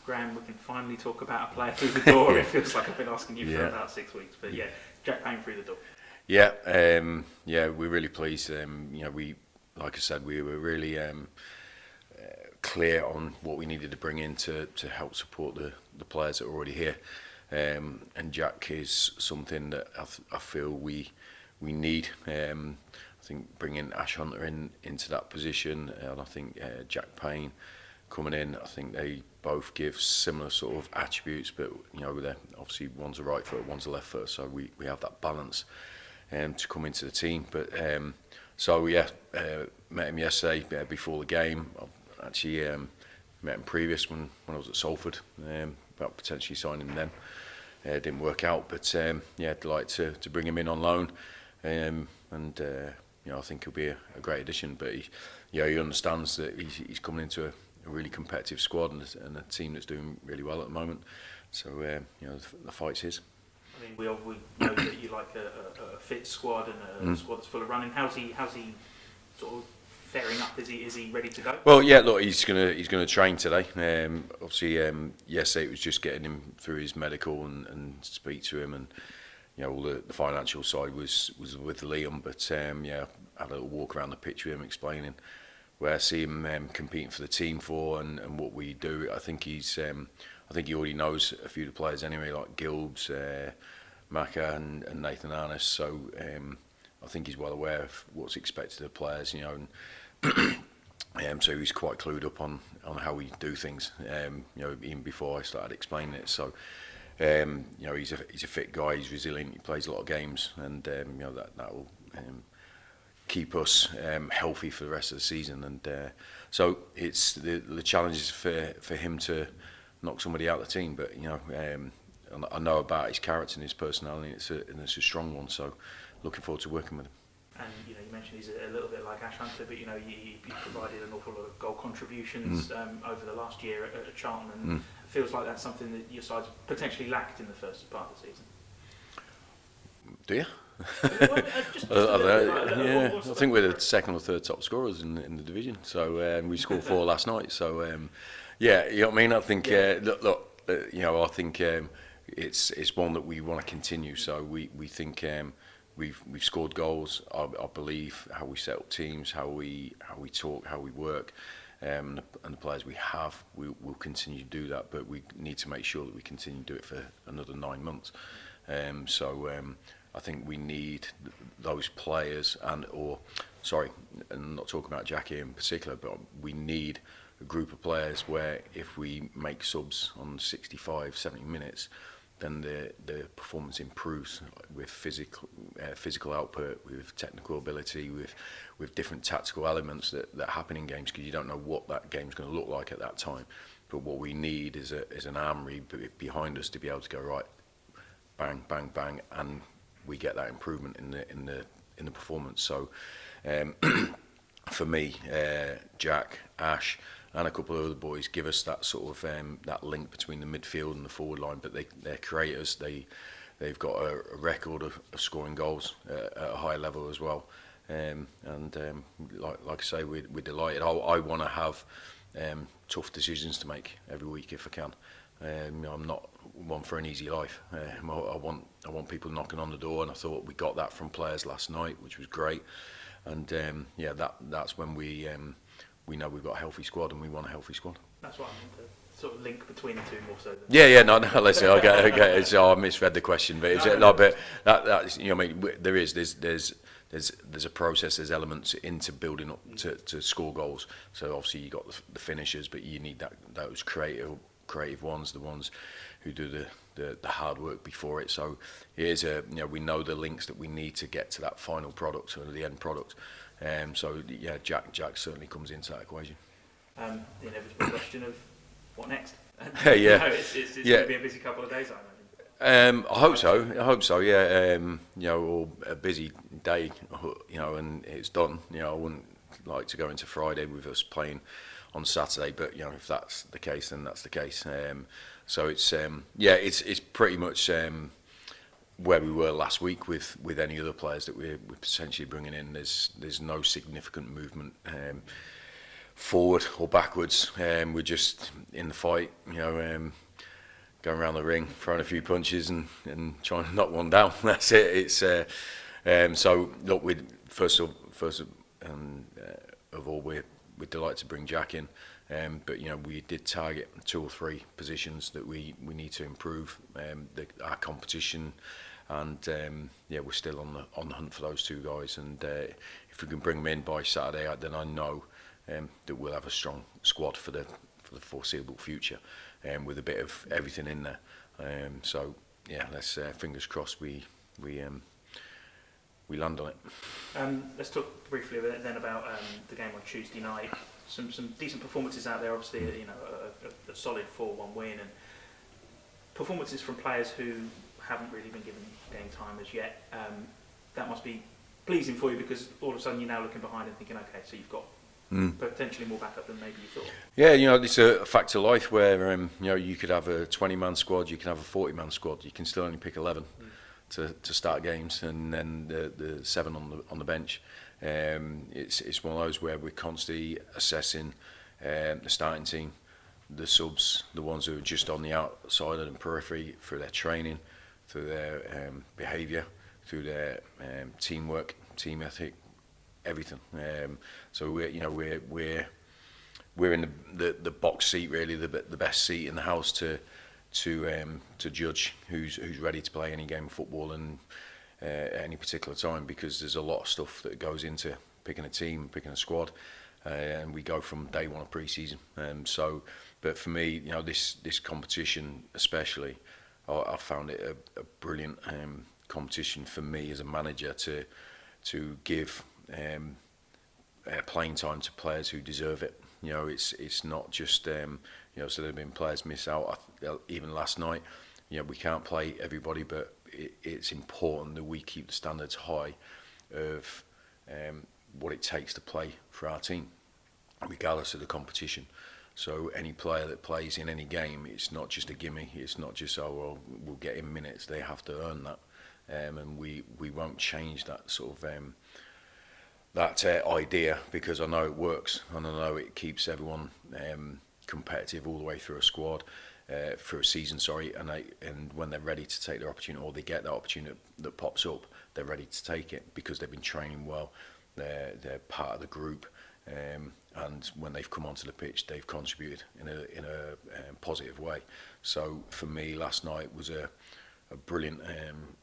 Graham, we can finally talk about a player through the door. Yeah. It feels like I've been asking you for Yeah. about 6 weeks, but yeah, Jack Payne through the door. Yeah, we're really pleased. We, like I said, we were really clear on what we needed to bring in to help support the players that are already here. And Jack is something that I feel we need. I think bringing Ash Hunter into that position, and I think Jack Payne coming in, I think they both give similar sort of attributes, but they're obviously one's a right foot, one's a left foot, so we have that balance to come into the team. But met him yesterday before the game. I've actually met him previous when I was at Salford about potentially signing him then. It didn't work out, but delighted to bring him in on loan, I think he'll be a great addition. But he understands that he's coming into a really competitive squad and a team that's doing really well at the moment. So the fight's his. I mean, we know that you like a fit squad and a squad that's full of running. How's he sort of faring up? Is he ready to go? Well, yeah. Look, he's gonna train today. Obviously, yesterday it was just getting him through his medical and speak to him, and all the financial side was with Liam. But had a little walk around the pitch with him, explaining where I see him competing for the team for and what we do. I think he already knows a few of the players anyway, like Gilbs, Maka and Nathan Arness. So I think he's well aware of what's expected of players, so he's quite clued up on how we do things, even before I started explaining it. So he's a fit guy, he's resilient, he plays a lot of games, and that will keep us healthy for the rest of the season. And so it's the challenge is for him to knock somebody out of the team, but I know about his character and his personality, and it's a strong one. So looking forward to working with him. And you mentioned he's a little bit like Ash Hunter, but you provided an awful lot of goal contributions over the last year at Charlton, and it feels like that's something that your side's potentially lacked in the first part of the season. Do you? Well, I think we're the second or third top scorers in the division. So we scored 4 last night. So you know what I mean. I think I think it's one that we want to continue. So we think we've scored goals. I believe how we set up teams, how we talk, how we work, and the players we have, we'll continue to do that. But we need to make sure that we continue to do it for another 9 months. I think we need those players, and not talking about Jackie in particular, but we need a group of players where if we make subs on 65, 70 minutes, then the performance improves with physical output, with technical ability, with different tactical elements that happen in games, because you don't know what that game's going to look like at that time. But what we need is an armoury behind us to be able to go right, bang, bang, bang, and we get that improvement in the performance. So for me, Jack, Ash, and a couple of other boys give us that sort of that link between the midfield and the forward line. But they're creators. They've got a record of scoring goals at a high level as well. Like I say, we're delighted. I want to have tough decisions to make every week if I can. I'm not one for an easy life. I want people knocking on the door, and I thought we got that from players last night, which was great. And that's when we know we've got a healthy squad, and we want a healthy squad. That's what I meant, the sort of link between the two more so. No. Listen, okay. So I misread the question, but there's a process, there's elements into building up to score goals. So obviously you got the finishers, but you need those creative ones, the ones who do the hard work before it. So here's we know the links that we need to get to that final product or the end product. Jack certainly comes into that equation. The inevitable question of what next? It's going to be a busy couple of days, I imagine. I hope so. Yeah. Or a busy day. And it's done. I wouldn't like to go into Friday with us playing on Saturday, but if that's the case, then that's the case. So it's pretty much where we were last week with any other players that we're potentially bringing in. There's no significant movement forward or backwards. We're just in the fight, going around the ring, throwing a few punches and trying to knock one down. That's it. It's so look, first of all, we're delighted to bring Jack in, but we did target 2 or 3 positions that we need to improve our competition, and we're still on the hunt for those 2 guys, and if we can bring them in by Saturday, then I know that we'll have a strong squad for the foreseeable future, with a bit of everything in there. So let's fingers crossed we land on it. Let's talk briefly then about the game on Tuesday night. Some decent performances out there. Obviously, a solid 4-1 win, and performances from players who haven't really been given game time as yet. That must be pleasing for you, because all of a sudden you're now looking behind and thinking, okay, so you've got potentially more backup than maybe you thought. Yeah, it's a fact of life where you could have a 20-man squad, you can have a 40-man squad, you can still only pick 11 to start games, and then the 7 on the bench. It's one of those where we're constantly assessing the starting team, the subs, the ones who are just on the outside and periphery, through their training, through their behaviour, through their teamwork, team ethic, everything. So we're in the box seat, really, the best seat in the house to judge who's ready to play any game of football and at any particular time, because there's a lot of stuff that goes into picking a team, picking a squad, and we go from day one of pre-season. But for me, this competition especially, I found it a brilliant competition for me as a manager to give playing time to players who deserve it. It's not just so there have been players miss out. Even last night, we can't play everybody, but it's important that we keep the standards high of what it takes to play for our team, regardless of the competition. So any player that plays in any game, it's not just a gimme. It's not just, we'll get in minutes. They have to earn that, and we won't change that sort of that idea, because I know it works, and I know it keeps everyone competitive all the way through a squad, through a season, and when they're ready to take their opportunity, or they get that opportunity that pops up, they're ready to take it because they've been training well, they're part of the group, and when they've come onto the pitch, they've contributed in a positive way. So for me, last night was a brilliant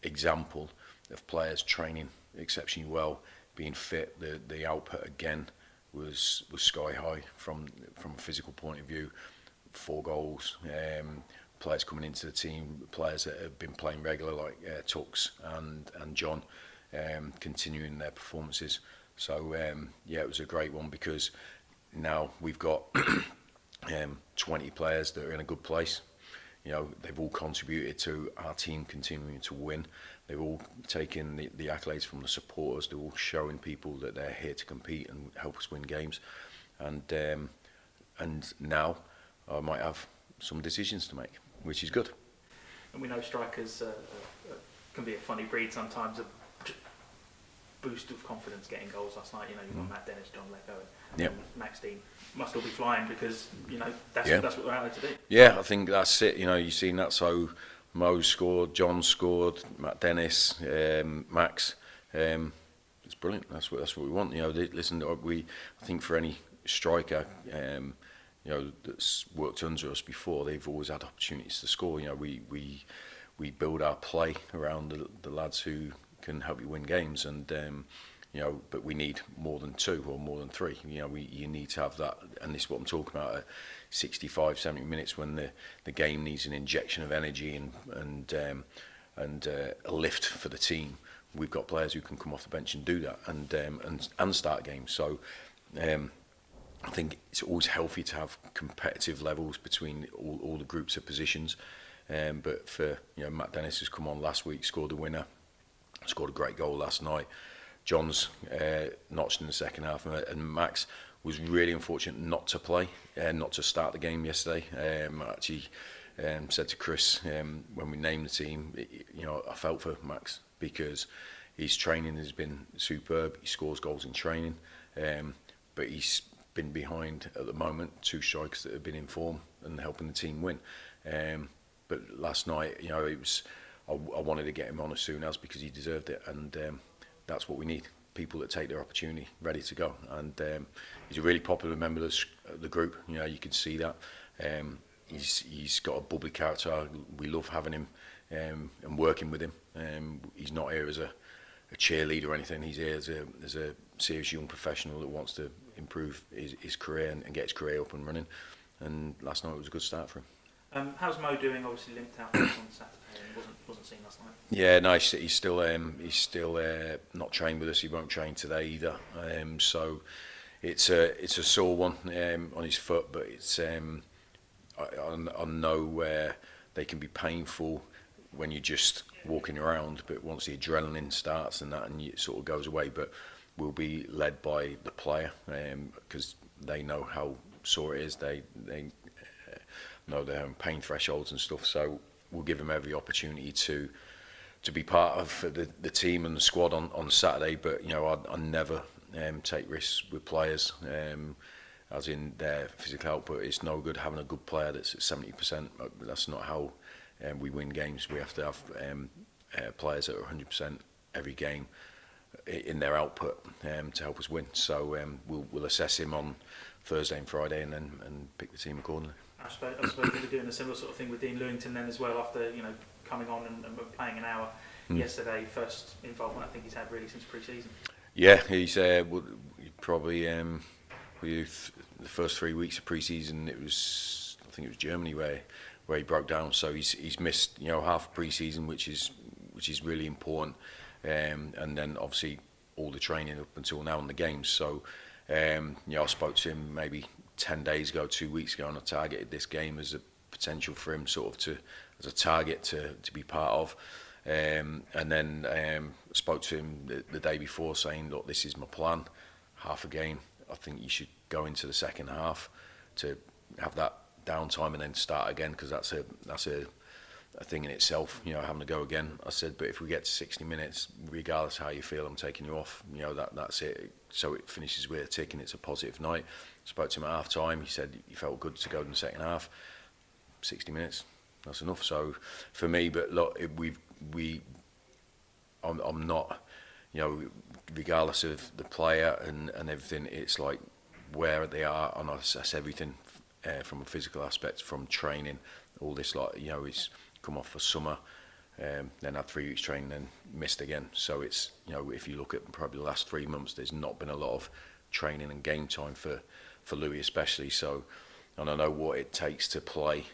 example of players training exceptionally well, being fit. The output again was sky high from a physical point of view. 4 goals, players coming into the team, players that have been playing regular like Tux and John, continuing their performances. So it was a great one, because now we've got 20 players that are in a good place. They've all contributed to our team continuing to win. They've all taken the accolades from the supporters. They're all showing people that they're here to compete and help us win games. And now I might have some decisions to make, which is good. And we know strikers can be a funny breed sometimes. A boost of confidence getting goals last night. You've got Matt Dennis, John Leko, and Max Dean must all be flying, because that's what we're out there to do. Yeah, I think that's it. You've seen that. So Mo scored, John scored, Matt Dennis, Max. It's brilliant. That's what we want. Listen, I think for any striker, that's worked under us before, they've always had opportunities to score. We build our play around the lads who can help you win games, and but we need more than 2 or more than 3. You need to have that, and this is what I'm talking about. 65, 70 minutes when the game needs an injection of energy and a lift for the team. We've got players who can come off the bench and do that, and start games. So I think it's always healthy to have competitive levels between all the groups of positions. But for Matt Dennis has come on last week, scored the winner, scored a great goal last night. John's notched in the second half, and Max was really unfortunate not to play, not to start the game yesterday. I actually said to Chris when we named the team, I felt for Max, because his training has been superb. He scores goals in training, but he's been behind at the moment, 2 strikers that have been in form and helping the team win. But last night, you know, it was I wanted to get him on as soon as, because he deserved it, and that's what we need. People that take their opportunity, ready to go. And he's a really popular member of the group. You know, you can see that. He's got a bubbly character. We love having him and working with him. He's not here as a cheerleader or anything. He's here as a serious young professional that wants to improve his career and get his career up and running. And last night was a good start for him. How's Mo doing? Obviously limped out on Saturday and wasn't seen last night. Yeah, no, he's still not trained with us. He won't train today either. So it's a sore one on his foot, but it's I know they can be painful when you're just walking around, but once the adrenaline starts and it sort of goes away. But we'll be led by the player, because they know how sore it is. They know their own pain thresholds and stuff. So we'll give them every opportunity to be part of the team and the squad on Saturday. But you know, I never take risks with players, as in their physical output. It's no good having a good player that's at 70%. That's not how we win games. We have to have players that are 100% every game in their output to help us win. So we'll assess him on Thursday and Friday, and pick the team accordingly. I suppose we'll be doing a similar sort of thing with Dean Lewington then as well, after, you know, coming on and playing an hour yesterday. First involvement I think he's had really since pre-season. Yeah, he's probably the first 3 weeks of pre-season. I think it was Germany where he broke down. So he's missed, you know, half pre-season, which is really important, and then obviously all the training up until now in the games. So you know, I spoke to him maybe 10 days ago, 2 weeks ago, and I targeted this game as a potential for him as a target to be part of. And then spoke to him the day before, saying, look, this is my plan. Half a game, I think you should go into the second half to have that downtime and then start again, because that's a thing in itself, you know, having to go again. I said, but if we get to 60 minutes, regardless how you feel, I'm taking you off. You know, that's it. So it finishes with a tick, and it's a positive night. Spoke to him at half time. He said he felt good to go in the second half. 60 minutes, that's enough. So for me, but look, I'm not, you know, regardless of the player and everything, it's like where they are, and I assess everything from a physical aspect, from training, all this, like, you know, he's come off for summer, then had 3 weeks training, then missed again. So it's, you know, if you look at probably the last 3 months, there's not been a lot of training and game time for Louis especially. So, and I know what it takes to play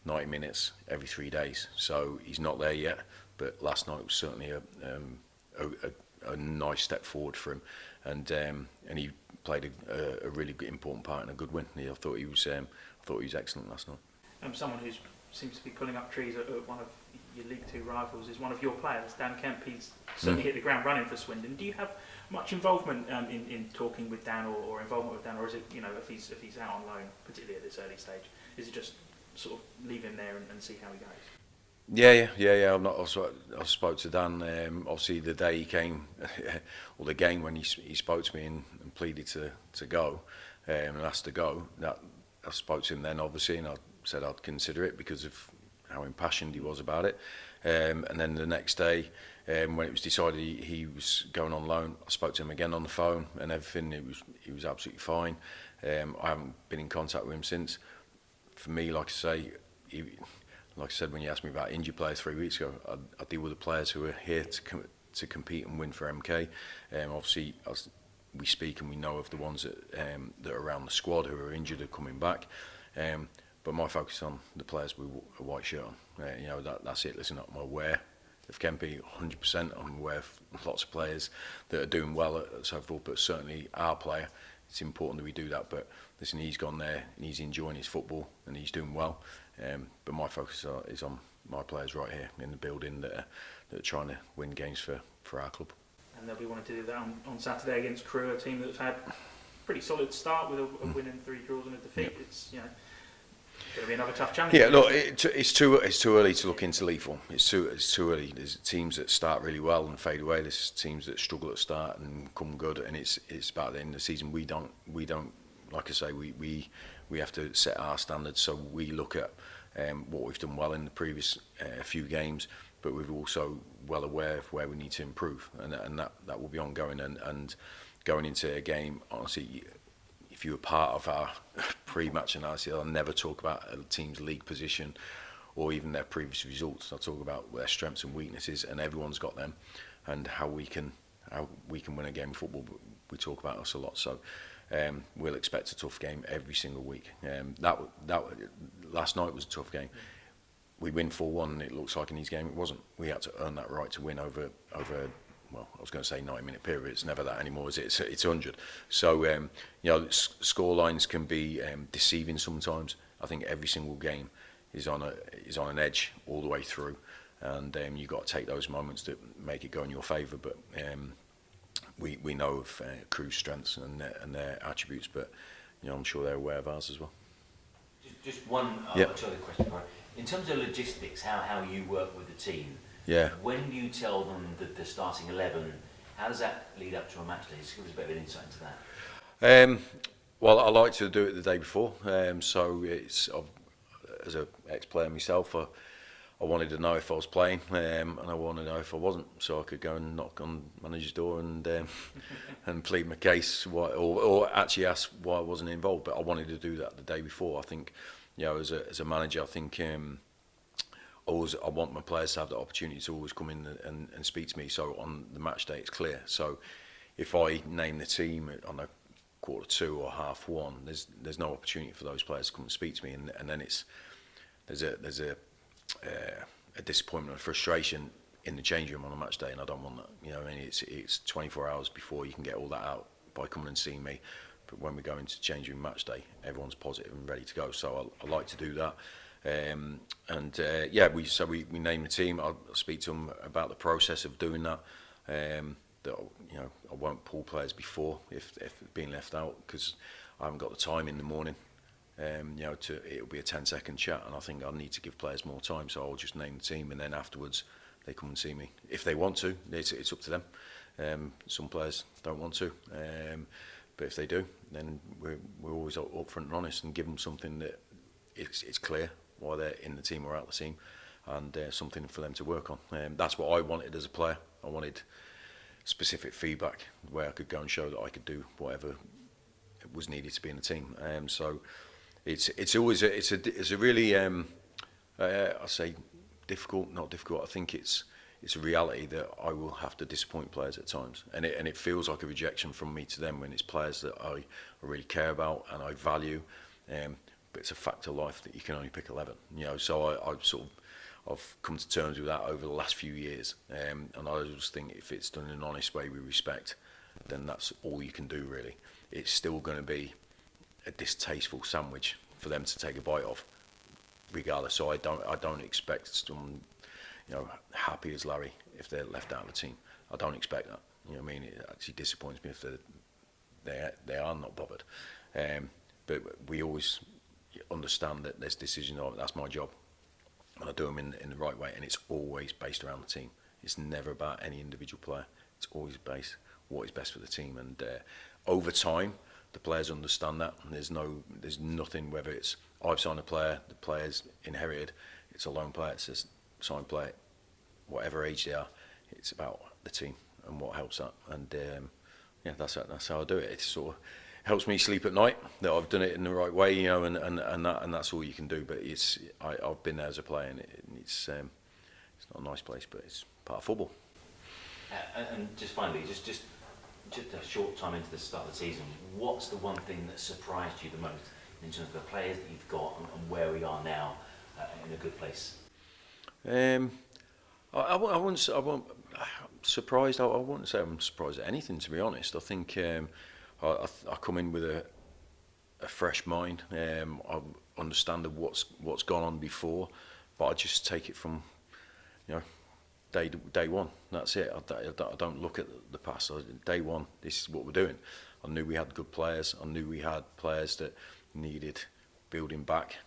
90 minutes every 3 days. So he's not there yet, but last night was certainly a nice step forward for him, and he played a really important part in a good win. I thought he was excellent last night. Someone who seems to be pulling up trees at one of your League Two rivals is one of your players, Dan Kemp. He's certainly hit the ground running for Swindon. Do you have much involvement in talking with Dan, or involvement with Dan, or is it, you know, if he's out on loan, particularly at this early stage, is it just sort of leave him there and see how he goes? Yeah. I spoke to Dan. Obviously, the day he came, or the game when he spoke to me and pleaded to go, and asked to go. That I spoke to him then, obviously, and I said I'd consider it because of how impassioned he was about it. And then the next day, when it was decided he was going on loan, I spoke to him again on the phone and everything. He was absolutely fine. I haven't been in contact with him since. For me, like I said, when you asked me about injured players 3 weeks ago, I deal with the players who are here to compete and win for MK. Obviously, as we speak and we know of the ones that are around the squad who are injured or coming back. But my focus is on the players with a white shirt on. You know, that's it. Listen, I'm aware of Kempy 100%. I'm aware of lots of players that are doing well at Southall, but certainly our player, it's important that we do that. But listen, he's gone there and he's enjoying his football and he's doing well. But my focus is on my players right here in the building that are trying to win games for our club. And they'll be wanting to do that on Saturday against Crewe, a team that's had a pretty solid start with a win and 3 draws and a defeat. Yep. It's, you know, going to be another tough challenge. Yeah, look, it's too early to look into Leaf. It's too early. There's teams that start really well and fade away. There's teams that struggle at start and come good, and it's about the end of the season. We don't like I say, we have to set our standards. So we look at what we've done well in the previous few games, but we're also well aware of where we need to improve, and that will be ongoing. And going into a game, honestly, if you were part of our pre-match analysis, I'll never talk about a team's league position or even their previous results. I'll talk about their strengths and weaknesses, and everyone's got them, and how we can win a game of football. We talk about us a lot, so we'll expect a tough game every single week. That last night was a tough game. We win 4-1, and it looks like in his game it wasn't. We had to earn that right to win over. Well, I was going to say 90-minute period. It's never that anymore, is it? It's 100. So score lines can be deceiving sometimes. I think every single game is on an edge all the way through, and you've got to take those moments that make it go in your favour. But we know of Crewe's strengths and their attributes, but I'm sure they're aware of ours as well. Just one other question, right? In terms of logistics, how you work with the team. Yeah. When you tell them that they're starting 11, how does that lead up to a match day? Just give us a bit of an insight into that. Well, I like to do it the day before. So it's as an ex-player myself, I wanted to know if I was playing, and I wanted to know if I wasn't, so I could go and knock on manager's door and and plead my case, or actually ask why I wasn't involved. But I wanted to do that the day before. I think, as a manager, I think I want my players to have the opportunity to always come in and speak to me. So on the match day, it's clear. So if I name the team on a 1:45 or 1:30, there's no opportunity for those players to come and speak to me, and then there's a disappointment and frustration in the change room on a match day, and I don't want that. It's 24 hours before you can get all that out by coming and seeing me. But when we go into change room match day, everyone's positive and ready to go. So I like to do that. We name the team. I'll speak to them about the process of doing that. That I won't pull players before if being left out, because I haven't got the time in the morning. It'll be a 10-second chat, and I think I need to give players more time. So I'll just name the team, and then afterwards they come and see me if they want to. It's up to them. Some players don't want to, but if they do, then we're always upfront and honest and give them something that it's clear why they're in the team or out the team, and something for them to work on. That's what I wanted as a player. I wanted specific feedback where I could go and show that I could do whatever was needed to be in the team. So it's always a really I say difficult, not difficult. I think it's a reality that I will have to disappoint players at times, and it feels like a rejection from me to them when it's players that I really care about and I value. But it's a fact of life that you can only pick 11. So I've come to terms with that over the last few years, and I just think if it's done in an honest way with respect, then that's all you can do really. It's still going to be a distasteful sandwich for them to take a bite of, regardless. So I don't expect someone happy as Larry if they're left out of the team. I don't expect that. It actually disappoints me if they are not bothered. But we always understand that there's decisions. That's my job, and I do them in the right way, and it's always based around the team. It's never about any individual player. It's always based what is best for the team, and over time the players understand that, and there's nothing, whether it's I've signed a player, the player's inherited, it's a loan player, it's a signed player, whatever age they are, it's about the team and what helps that. And that's how I do it. It sort of helps me sleep at night that I've done it in the right way, and that's all you can do. But I've been there as a player, and it's not a nice place, but it's part of football. And just finally, just a short time into the start of the season, what's the one thing that surprised you the most in terms of the players that you've got and where we are now in a good place? I wouldn't surprised. I wouldn't say I'm surprised at anything, to be honest. I think I come in with a fresh mind. I understand what's gone on before, but I just take it from day one. That's it. I don't look at the past. Day one, this is what we're doing. I knew we had good players. I knew we had players that needed building back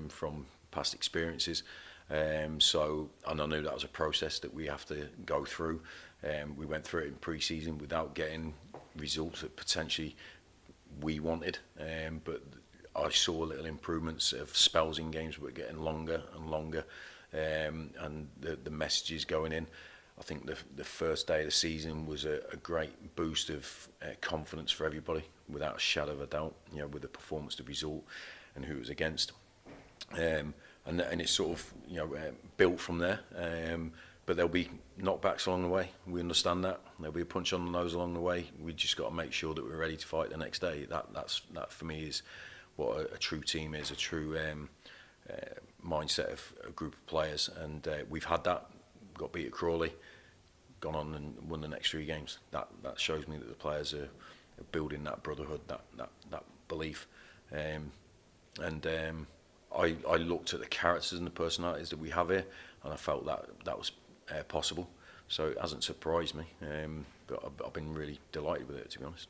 from past experiences. And I knew that was a process that we have to go through. We went through it in pre-season without getting results that potentially we wanted, but I saw little improvements of spells in games, but getting longer and longer, and the messages going in. I think the first day of the season was a great boost of confidence for everybody, without a shadow of a doubt. You know, with the performance, the result, and who it was against, and it's sort of built from there. But there'll be knockbacks along the way. We understand that. There'll be a punch on the nose along the way. We just got to make sure that we're ready to fight the next day. That for me is what a true team is, a true mindset of a group of players. And we've had that. Got beat at Crawley, gone on and won the next 3 games. That shows me that the players are building that brotherhood, that belief. I looked at the characters and the personalities that we have here, and I felt that was possible. So it hasn't surprised me, but I've been really delighted with it, to be honest.